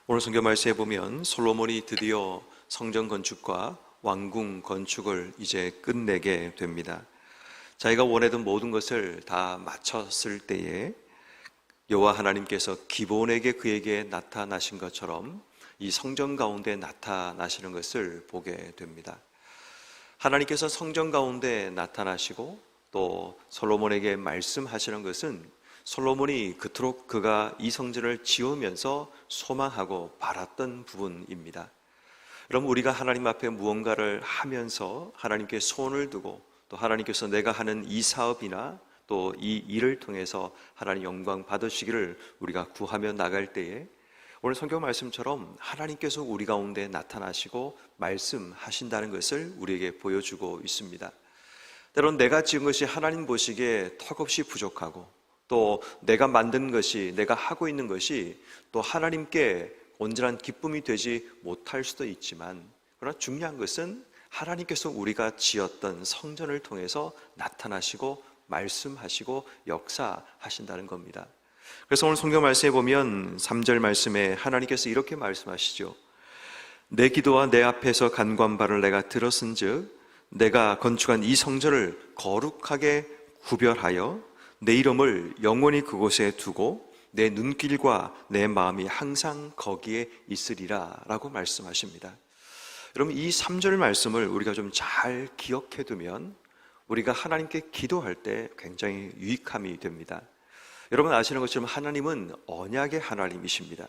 오늘 성경 말씀에 보면 솔로몬이 드디어 성전 건축과 왕궁 건축을 이제 끝내게 됩니다. 자기가 원하던 모든 것을 다 마쳤을 때에 여호와 하나님께서 기본에게 그에게 나타나신 것처럼 이 성전 가운데 나타나시는 것을 보게 됩니다. 하나님께서 성전 가운데 나타나시고 또 솔로몬에게 말씀하시는 것은 솔로몬이 그토록 그가 이 성전을 지으면서 소망하고 바랐던 부분입니다. 여러분, 우리가 하나님 앞에 무언가를 하면서 하나님께 손을 두고 또 하나님께서 내가 하는 이 사업이나 또 이 일을 통해서 하나님 영광 받으시기를 우리가 구하며 나갈 때에 오늘 성경 말씀처럼 하나님께서 우리 가운데 나타나시고 말씀하신다는 것을 우리에게 보여주고 있습니다. 때론 내가 지은 것이 하나님 보시기에 턱없이 부족하고 또 내가 만든 것이, 내가 하고 있는 것이 또 하나님께 온전한 기쁨이 되지 못할 수도 있지만, 그러나 중요한 것은 하나님께서 우리가 지었던 성전을 통해서 나타나시고 말씀하시고 역사하신다는 겁니다. 그래서 오늘 성경 말씀에 보면 3절 말씀에 하나님께서 이렇게 말씀하시죠. 내 기도와 내 앞에서 간구한 바를 내가 들었은즉 내가 건축한 이 성전을 거룩하게 구별하여 내 이름을 영원히 그곳에 두고 내 눈길과 내 마음이 항상 거기에 있으리라 라고 말씀하십니다. 여러분, 이 3절 말씀을 우리가 좀 잘 기억해 두면 우리가 하나님께 기도할 때 굉장히 유익함이 됩니다. 여러분 아시는 것처럼 하나님은 언약의 하나님이십니다.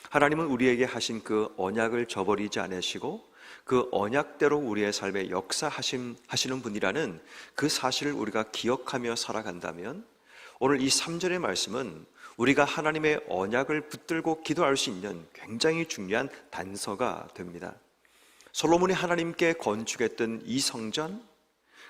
하나님은 우리에게 하신 그 언약을 저버리지 않으시고 그 언약대로 우리의 삶에 역사하시는 분이라는 그 사실을 우리가 기억하며 살아간다면 오늘 이 3절의 말씀은 우리가 하나님의 언약을 붙들고 기도할 수 있는 굉장히 중요한 단서가 됩니다. 솔로몬이 하나님께 건축했던 이 성전,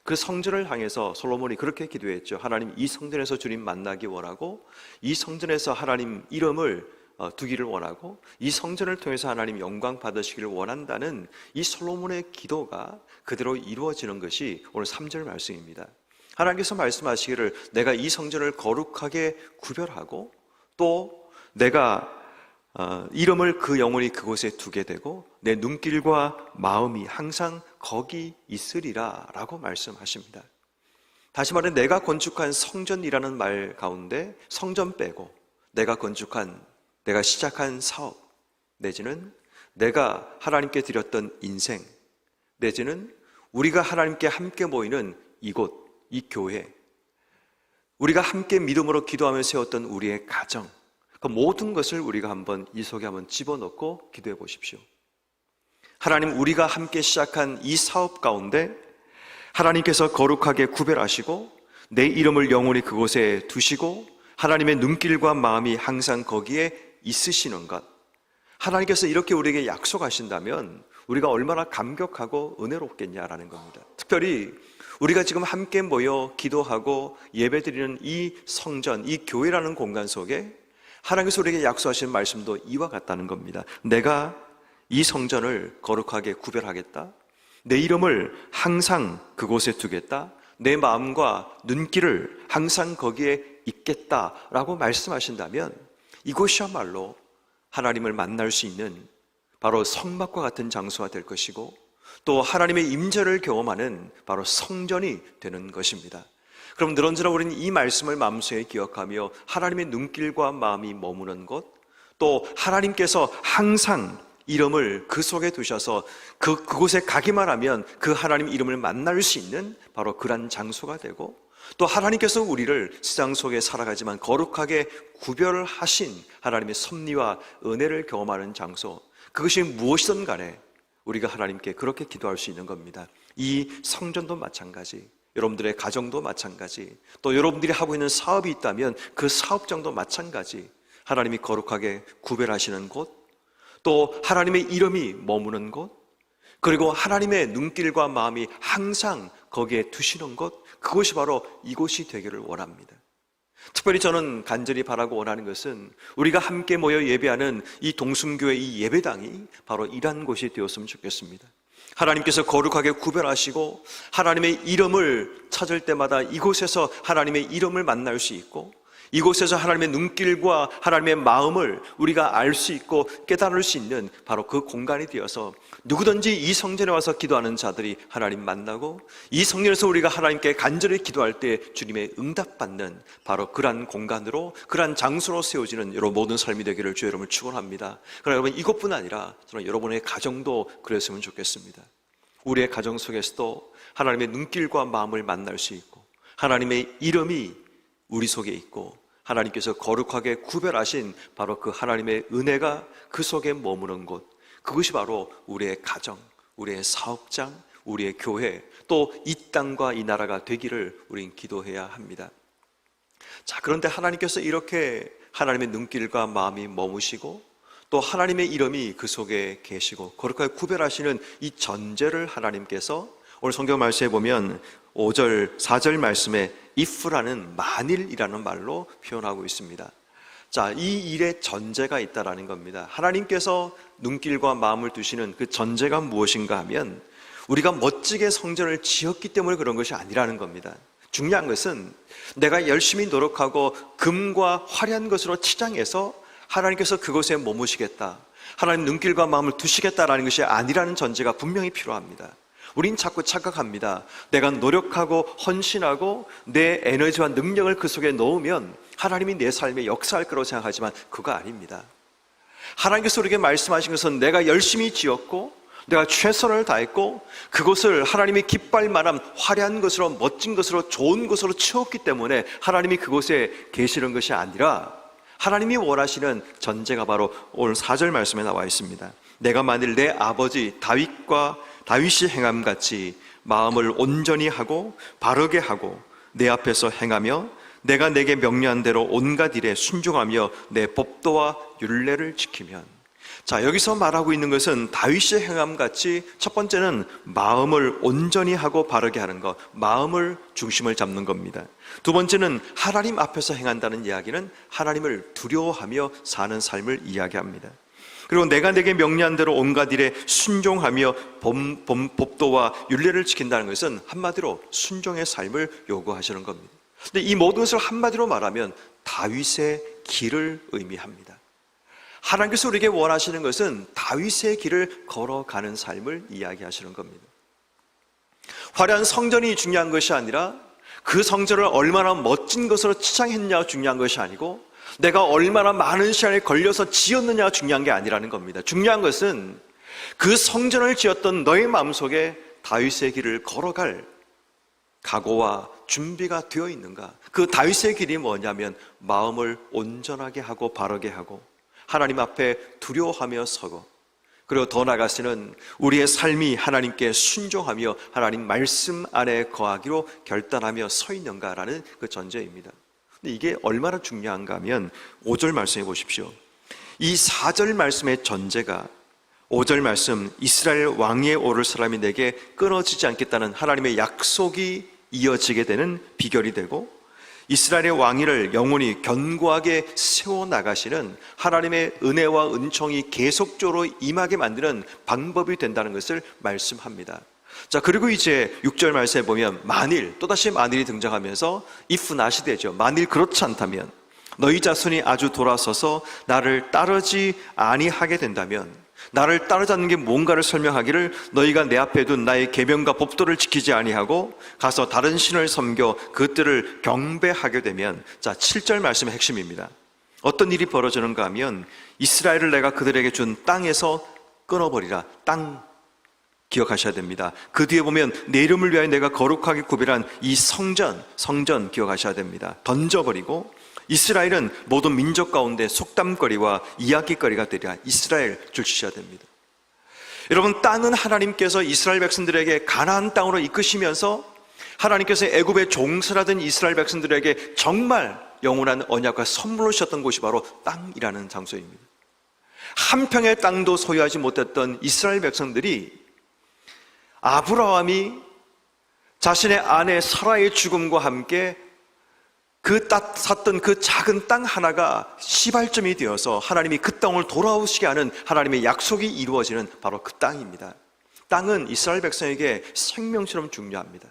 그 성전을 향해서 솔로몬이 그렇게 기도했죠. 하나님, 이 성전에서 주님 만나기 원하고 이 성전에서 하나님 이름을 두기를 원하고 이 성전을 통해서 하나님 영광 받으시기를 원한다는 이 솔로몬의 기도가 그대로 이루어지는 것이 오늘 3절 말씀입니다. 하나님께서 말씀하시기를 내가 이 성전을 거룩하게 구별하고 또 내가 이름을 그 영원히 그곳에 두게 되고 내 눈길과 마음이 항상 거기 있으리라 라고 말씀하십니다. 다시 말해 내가 건축한 성전이라는 말 가운데 성전 빼고 내가 시작한 사업 내지는 내가 하나님께 드렸던 인생 내지는 우리가 하나님께 함께 모이는 이곳, 이 교회, 우리가 함께 믿음으로 기도하며 세웠던 우리의 가정, 그 모든 것을 우리가 한번 이 속에 한번 집어넣고 기도해 보십시오. 하나님, 우리가 함께 시작한 이 사업 가운데 하나님께서 거룩하게 구별하시고 내 이름을 영원히 그곳에 두시고 하나님의 눈길과 마음이 항상 거기에 있으시는 것, 하나님께서 이렇게 우리에게 약속하신다면 우리가 얼마나 감격하고 은혜롭겠냐라는 겁니다. 특별히 우리가 지금 함께 모여 기도하고 예배드리는 이 성전, 이 교회라는 공간 속에 하나님께서 우리에게 약속하신 말씀도 이와 같다는 겁니다. 내가 이 성전을 거룩하게 구별하겠다, 내 이름을 항상 그곳에 두겠다, 내 마음과 눈길을 항상 거기에 있겠다라고 말씀하신다면 이곳이야말로 하나님을 만날 수 있는 바로 성막과 같은 장소가 될 것이고 또 하나님의 임재를 경험하는 바로 성전이 되는 것입니다. 그럼 늘언제나 우리는 이 말씀을 마음속에 기억하며 하나님의 눈길과 마음이 머무는 곳, 또 하나님께서 항상 이름을 그 속에 두셔서 그곳에 가기만 하면 그 하나님 이름을 만날 수 있는 바로 그런 장소가 되고 또 하나님께서 우리를 세상 속에 살아가지만 거룩하게 구별하신 하나님의 섭리와 은혜를 경험하는 장소, 그것이 무엇이든 간에 우리가 하나님께 그렇게 기도할 수 있는 겁니다. 이 성전도 마찬가지, 여러분들의 가정도 마찬가지, 또 여러분들이 하고 있는 사업이 있다면 그 사업장도 마찬가지, 하나님이 거룩하게 구별하시는 곳, 또 하나님의 이름이 머무는 곳, 그리고 하나님의 눈길과 마음이 항상 거기에 두시는 곳, 그것이 바로 이곳이 되기를 원합니다. 특별히 저는 간절히 바라고 원하는 것은 우리가 함께 모여 예배하는 이 동순교회 이 예배당이 바로 이러한 곳이 되었으면 좋겠습니다. 하나님께서 거룩하게 구별하시고 하나님의 이름을 찾을 때마다 이곳에서 하나님의 이름을 만날 수 있고 이곳에서 하나님의 눈길과 하나님의 마음을 우리가 알 수 있고 깨달을 수 있는 바로 그 공간이 되어서 누구든지 이 성전에 와서 기도하는 자들이 하나님 만나고, 이 성전에서 우리가 하나님께 간절히 기도할 때 주님의 응답받는 바로 그러한 공간으로, 그러한 장소로 세워지는 여러분 모든 삶이 되기를 주의 이름을 축원합니다. 그러나 여러분, 이것뿐 아니라 저는 여러분의 가정도 그랬으면 좋겠습니다. 우리의 가정 속에서도 하나님의 눈길과 마음을 만날 수 있고, 하나님의 이름이 우리 속에 있고, 하나님께서 거룩하게 구별하신 바로 그 하나님의 은혜가 그 속에 머무는 곳, 그것이 바로 우리의 가정, 우리의 사업장, 우리의 교회, 또 이 땅과 이 나라가 되기를 우리는 기도해야 합니다. 자, 그런데 하나님께서 이렇게 하나님의 눈길과 마음이 머무시고, 또 하나님의 이름이 그 속에 계시고 거룩하게 구별하시는 이 전제를 하나님께서 오늘 성경 말씀에 보면 5절, 4절 말씀에 if라는 만일이라는 말로 표현하고 있습니다. 자, 이 일에 전제가 있다라는 겁니다. 하나님께서 눈길과 마음을 두시는 그 전제가 무엇인가 하면 우리가 멋지게 성전을 지었기 때문에 그런 것이 아니라는 겁니다. 중요한 것은 내가 열심히 노력하고 금과 화려한 것으로 치장해서 하나님께서 그곳에 머무시겠다, 하나님 눈길과 마음을 두시겠다라는 것이 아니라는 전제가 분명히 필요합니다. 우린 자꾸 착각합니다. 내가 노력하고 헌신하고 내 에너지와 능력을 그 속에 넣으면 하나님이 내 삶에 역사할 거라고 생각하지만 그거 아닙니다. 하나님께서 우리에게 말씀하신 것은 내가 열심히 지었고 내가 최선을 다했고 그것을 하나님이 기뻐할 만한 화려한 것으로, 멋진 것으로, 좋은 것으로 채웠기 때문에 하나님이 그곳에 계시는 것이 아니라 하나님이 원하시는 전제가 바로 오늘 4절 말씀에 나와 있습니다. 내가 만일 내 아버지 다윗이 행함같이 마음을 온전히 하고 바르게 하고 내 앞에서 행하며 내가 내게 명령한 대로 온갖 일에 순종하며 내 법도와 율례를 지키면. 자, 여기서 말하고 있는 것은 다윗이 행함같이 첫 번째는 마음을 온전히 하고 바르게 하는 것, 마음을 중심을 잡는 겁니다. 두 번째는 하나님 앞에서 행한다는 이야기는 하나님을 두려워하며 사는 삶을 이야기합니다. 그리고 내가 내게 명령한 대로 온갖 일에 순종하며 법도와 율례를 지킨다는 것은 한마디로 순종의 삶을 요구하시는 겁니다. 근데 이 모든 것을 한마디로 말하면 다윗의 길을 의미합니다. 하나님께서 우리에게 원하시는 것은 다윗의 길을 걸어가는 삶을 이야기하시는 겁니다. 화려한 성전이 중요한 것이 아니라 그 성전을 얼마나 멋진 것으로 치장했냐가 중요한 것이 아니고 내가 얼마나 많은 시간이 걸려서 지었느냐가 중요한 게 아니라는 겁니다. 중요한 것은 그 성전을 지었던 너의 마음속에 다윗의 길을 걸어갈 각오와 준비가 되어 있는가. 그 다윗의 길이 뭐냐면 마음을 온전하게 하고 바르게 하고 하나님 앞에 두려워하며 서고, 그리고 더 나아가서는 우리의 삶이 하나님께 순종하며 하나님 말씀 안에 거하기로 결단하며 서 있는가라는 그 전제입니다. 근데 이게 얼마나 중요한가 하면 5절 말씀해 보십시오. 이 4절 말씀의 전제가 5절 말씀, 이스라엘 왕위에 오를 사람이 내게 끊어지지 않겠다는 하나님의 약속이 이어지게 되는 비결이 되고, 이스라엘의 왕위를 영원히 견고하게 세워나가시는 하나님의 은혜와 은총이 계속적으로 임하게 만드는 방법이 된다는 것을 말씀합니다. 자, 그리고 이제 6절 말씀에 보면 만일, 또다시 만일이 등장하면서 if not이 되죠. 만일 그렇지 않다면, 너희 자손이 아주 돌아서서 나를 따르지 아니하게 된다면, 나를 따르지 않는 게 뭔가를 설명하기를 너희가 내 앞에 둔 나의 계명과 법도를 지키지 아니하고 가서 다른 신을 섬겨 그것들을 경배하게 되면. 자, 7절 말씀의 핵심입니다. 어떤 일이 벌어지는가 하면 이스라엘을 내가 그들에게 준 땅에서 끊어버리라. 땅 기억하셔야 됩니다. 그 뒤에 보면 내 이름을 위하여 내가 거룩하게 구별한 이 성전 기억하셔야 됩니다. 던져버리고 이스라엘은 모든 민족 가운데 속담거리와 이야기거리가 되리라. 이스라엘 줄치셔야 됩니다. 여러분, 땅은 하나님께서 이스라엘 백성들에게 가나안 땅으로 이끄시면서 하나님께서 애굽의 종살하던 이스라엘 백성들에게 정말 영원한 언약과 선물로 주셨던 곳이 바로 땅이라는 장소입니다. 한 평의 땅도 소유하지 못했던 이스라엘 백성들이 아브라함이 자신의 아내 사라의 죽음과 함께 샀던 그 작은 땅 하나가 시발점이 되어서 하나님이 그 땅을 돌아오시게 하는 하나님의 약속이 이루어지는 바로 그 땅입니다. 땅은 이스라엘 백성에게 생명처럼 중요합니다.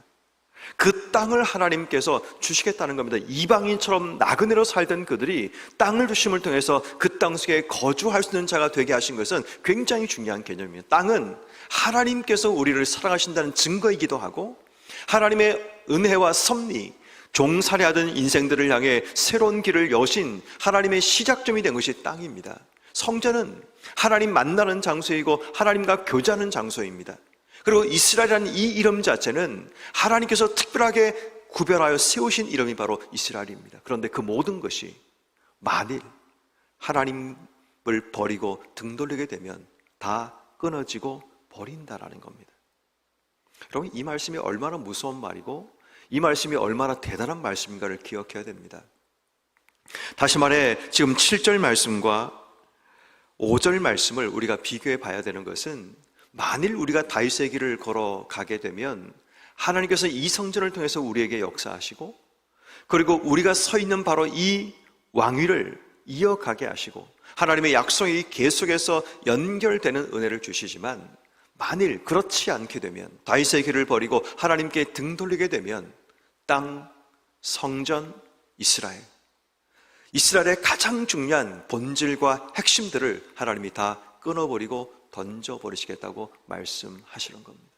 그 땅을 하나님께서 주시겠다는 겁니다. 이방인처럼 나그네로 살던 그들이 땅을 주심을 통해서 그 땅 속에 거주할 수 있는 자가 되게 하신 것은 굉장히 중요한 개념이에요. 땅은 하나님께서 우리를 사랑하신다는 증거이기도 하고, 하나님의 은혜와 섭리, 종살이하던 인생들을 향해 새로운 길을 여신 하나님의 시작점이 된 것이 땅입니다. 성전은 하나님 만나는 장소이고 하나님과 교제하는 장소입니다. 그리고 이스라엘이라는 이 이름 자체는 하나님께서 특별하게 구별하여 세우신 이름이 바로 이스라엘입니다. 그런데 그 모든 것이 만일 하나님을 버리고 등 돌리게 되면 다 끊어지고 버린다라는 겁니다. 여러분, 이 말씀이 얼마나 무서운 말이고 이 말씀이 얼마나 대단한 말씀인가를 기억해야 됩니다. 다시 말해, 지금 7절 말씀과 5절 말씀을 우리가 비교해 봐야 되는 것은, 만일 우리가 다윗의 길을 걸어가게 되면 하나님께서 이 성전을 통해서 우리에게 역사하시고, 그리고 우리가 서 있는 바로 이 왕위를 이어가게 하시고 하나님의 약속이 계속해서 연결되는 은혜를 주시지만, 만일 그렇지 않게 되면, 다윗의 길을 버리고 하나님께 등 돌리게 되면 땅, 성전, 이스라엘의 가장 중요한 본질과 핵심들을 하나님이 다 끊어버리고 던져버리시겠다고 말씀하시는 겁니다.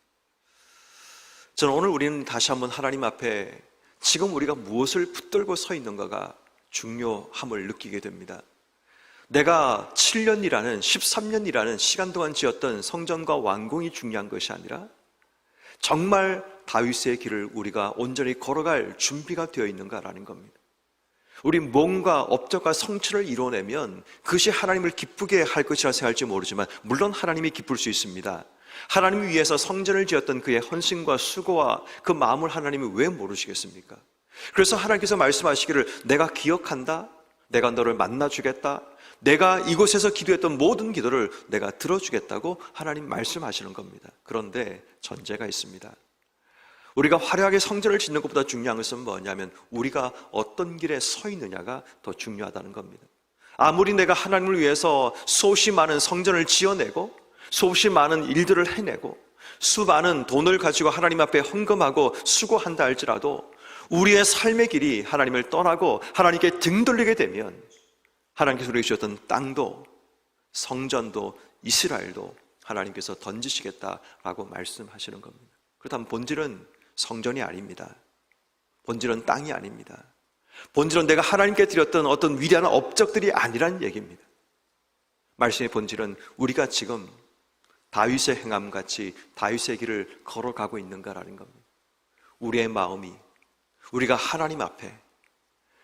저는 오늘 우리는 다시 한번 하나님 앞에 지금 우리가 무엇을 붙들고 서 있는가가 중요함을 느끼게 됩니다. 내가 7년이라는 13년이라는 시간 동안 지었던 성전과 왕궁이 중요한 것이 아니라 정말 다윗의 길을 우리가 온전히 걸어갈 준비가 되어 있는가라는 겁니다. 우리 몸과 업적과 성취를 이뤄내면 그것이 하나님을 기쁘게 할 것이라 생각할지 모르지만, 물론 하나님이 기쁠 수 있습니다. 하나님을 위해서 성전을 지었던 그의 헌신과 수고와 그 마음을 하나님이 왜 모르시겠습니까? 그래서 하나님께서 말씀하시기를, 내가 기억한다, 내가 너를 만나주겠다, 내가 이곳에서 기도했던 모든 기도를 내가 들어주겠다고 하나님 말씀하시는 겁니다. 그런데 전제가 있습니다. 우리가 화려하게 성전을 짓는 것보다 중요한 것은 뭐냐면, 우리가 어떤 길에 서 있느냐가 더 중요하다는 겁니다. 아무리 내가 하나님을 위해서 수없이 많은 성전을 지어내고 수없이 많은 일들을 해내고 수많은 돈을 가지고 하나님 앞에 헌금하고 수고한다 할지라도, 우리의 삶의 길이 하나님을 떠나고 하나님께 등 돌리게 되면 하나님께서 우리에게 주셨던 땅도 성전도 이스라엘도 하나님께서 던지시겠다라고 말씀하시는 겁니다. 그렇다면 본질은 성전이 아닙니다. 본질은 땅이 아닙니다. 본질은 내가 하나님께 드렸던 어떤 위대한 업적들이 아니란 얘기입니다. 말씀의 본질은 우리가 지금 다윗의 행함같이 다윗의 길을 걸어가고 있는가라는 겁니다. 우리의 마음이, 우리가 하나님 앞에,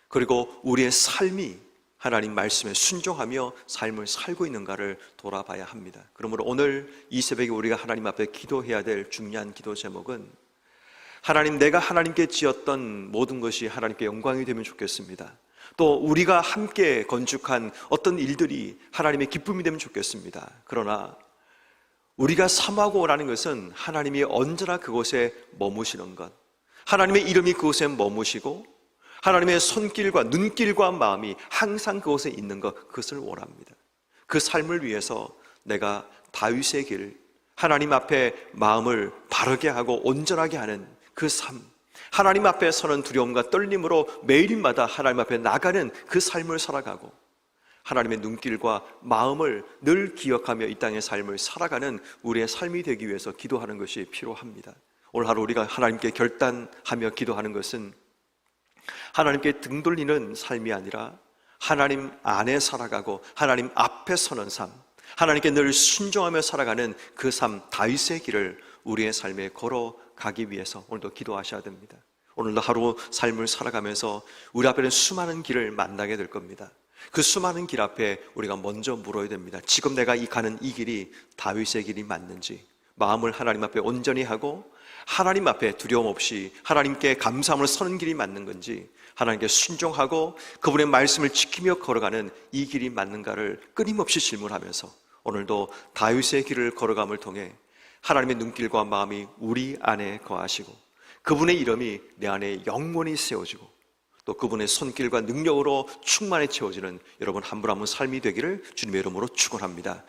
그리고 우리의 삶이 하나님 말씀에 순종하며 삶을 살고 있는가를 돌아봐야 합니다. 그러므로 오늘 이 새벽에 우리가 하나님 앞에 기도해야 될 중요한 기도 제목은, 하나님, 내가 하나님께 지었던 모든 것이 하나님께 영광이 되면 좋겠습니다. 또 우리가 함께 건축한 어떤 일들이 하나님의 기쁨이 되면 좋겠습니다. 그러나 우리가 사모하고 원하는 것은 하나님이 언제나 그곳에 머무시는 것, 하나님의 이름이 그곳에 머무시고 하나님의 손길과 눈길과 마음이 항상 그곳에 있는 것, 그것을 원합니다. 그 삶을 위해서 내가 다윗의 길, 하나님 앞에 마음을 바르게 하고 온전하게 하는 그 삶, 하나님 앞에 서는 두려움과 떨림으로 매일마다 하나님 앞에 나가는 그 삶을 살아가고, 하나님의 눈길과 마음을 늘 기억하며 이 땅의 삶을 살아가는 우리의 삶이 되기 위해서 기도하는 것이 필요합니다. 오늘 하루 우리가 하나님께 결단하며 기도하는 것은, 하나님께 등 돌리는 삶이 아니라 하나님 안에 살아가고 하나님 앞에 서는 삶, 하나님께 늘 순종하며 살아가는 그 삶, 다윗의 길을 우리의 삶에 걸어가기 위해서 오늘도 기도하셔야 됩니다. 오늘도 하루 삶을 살아가면서 우리 앞에는 수많은 길을 만나게 될 겁니다. 그 수많은 길 앞에 우리가 먼저 물어야 됩니다. 지금 내가 가는 이 길이 다윗의 길이 맞는지, 마음을 하나님 앞에 온전히 하고 하나님 앞에 두려움 없이 하나님께 감사함으로 서는 길이 맞는 건지, 하나님께 순종하고 그분의 말씀을 지키며 걸어가는 이 길이 맞는가를 끊임없이 질문하면서 오늘도 다윗의 길을 걸어감을 통해 하나님의 눈길과 마음이 우리 안에 거하시고 그분의 이름이 내 안에 영원히 세워지고 또 그분의 손길과 능력으로 충만히 채워지는 여러분 한 분 한 분 삶이 되기를 주님의 이름으로 축원합니다.